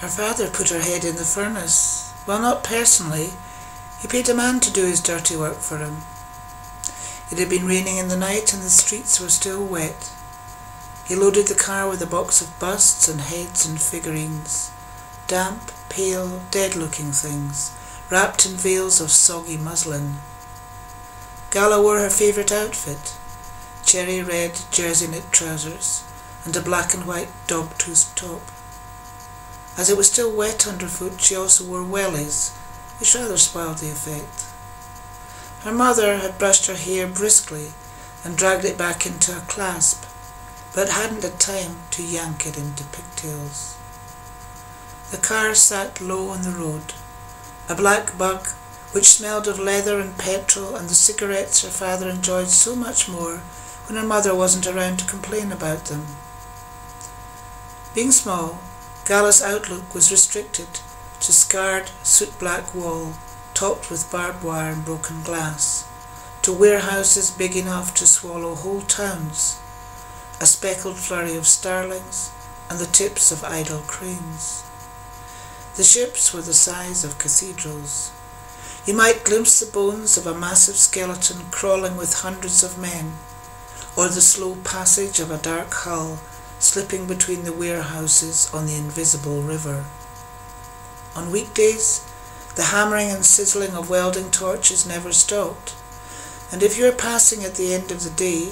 Her father put her head in the furnace. Well, not personally. He paid a man to do his dirty work for him. It had been raining in the night and the streets were still wet. He loaded the car with a box of busts and heads and figurines, damp, pale, dead-looking things, wrapped in veils of soggy muslin. Gala wore her favourite outfit, cherry red jersey knit trousers and a black and white dog-toothed top. As it was still wet underfoot, she also wore wellies, which rather spoiled the effect. Her mother had brushed her hair briskly and dragged it back into a clasp, but hadn't had time to yank it into pigtails. The car sat low on the road, a black bug which smelled of leather and petrol and the cigarettes her father enjoyed so much more when her mother wasn't around to complain about them. Being small, Gala's outlook was restricted to scarred soot-black wall topped with barbed wire and broken glass, to warehouses big enough to swallow whole towns, a speckled flurry of starlings and the tips of idle cranes. The ships were the size of cathedrals. You might glimpse the bones of a massive skeleton crawling with hundreds of men, or the slow passage of a dark hull slipping between the warehouses on the invisible river. On weekdays, the hammering and sizzling of welding torches never stopped, and if you were passing at the end of the day,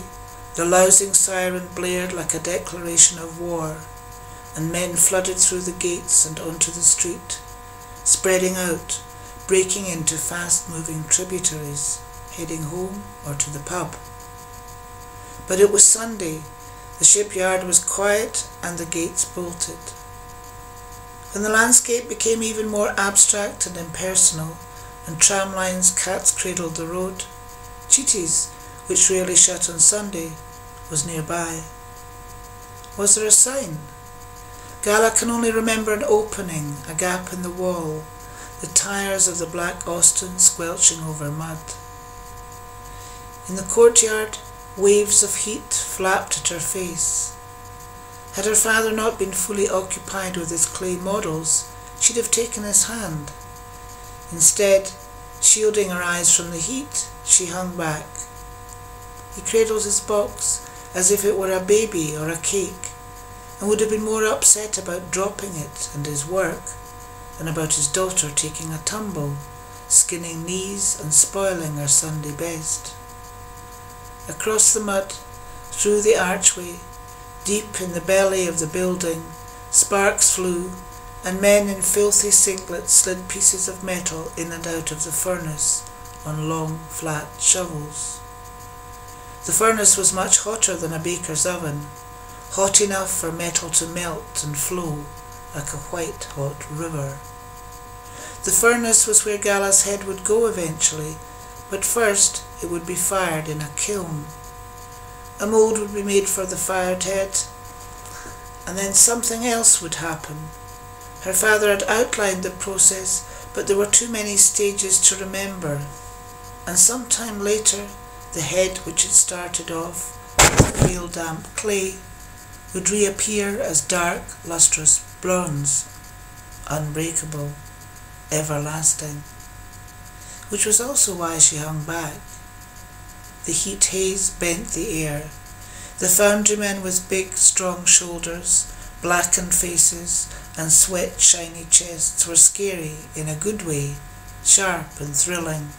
the lousing siren blared like a declaration of war, and men flooded through the gates and onto the street, spreading out, breaking into fast-moving tributaries, heading home or to the pub. But it was Sunday. The shipyard was quiet and the gates bolted. When the landscape became even more abstract and impersonal, and tramlines cats-cradled the road, Cheaties, which rarely shut on Sunday, was nearby. Was there a sign? Gala can only remember an opening, a gap in the wall, the tires of the black Austin squelching over mud. In the courtyard, waves of heat flapped at her face. Had her father not been fully occupied with his clay models, she'd have taken his hand. Instead, shielding her eyes from the heat, she hung back. He cradled his box as if it were a baby or a cake, and would have been more upset about dropping it and his work than about his daughter taking a tumble, skinning knees and spoiling her Sunday best. Across the mud, through the archway, deep in the belly of the building, sparks flew, and men in filthy singlets slid pieces of metal in and out of the furnace on long, flat shovels. The furnace was much hotter than a baker's oven, hot enough for metal to melt and flow like a white-hot river. The furnace was where Gala's head would go eventually, but first it would be fired in a kiln. A mould would be made for the fired head, and then something else would happen. Her father had outlined the process, but there were too many stages to remember, and sometime later the head which had started off with pale damp clay would reappear as dark, lustrous bronze, unbreakable, everlasting, which was also why she hung back. The heat haze bent the air. The foundrymen with big, strong shoulders, blackened faces, and sweat shiny chests were scary in a good way, sharp and thrilling.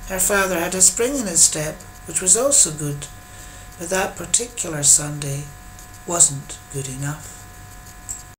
Her father had a spring in his step, which was also good, but that particular Sunday wasn't good enough.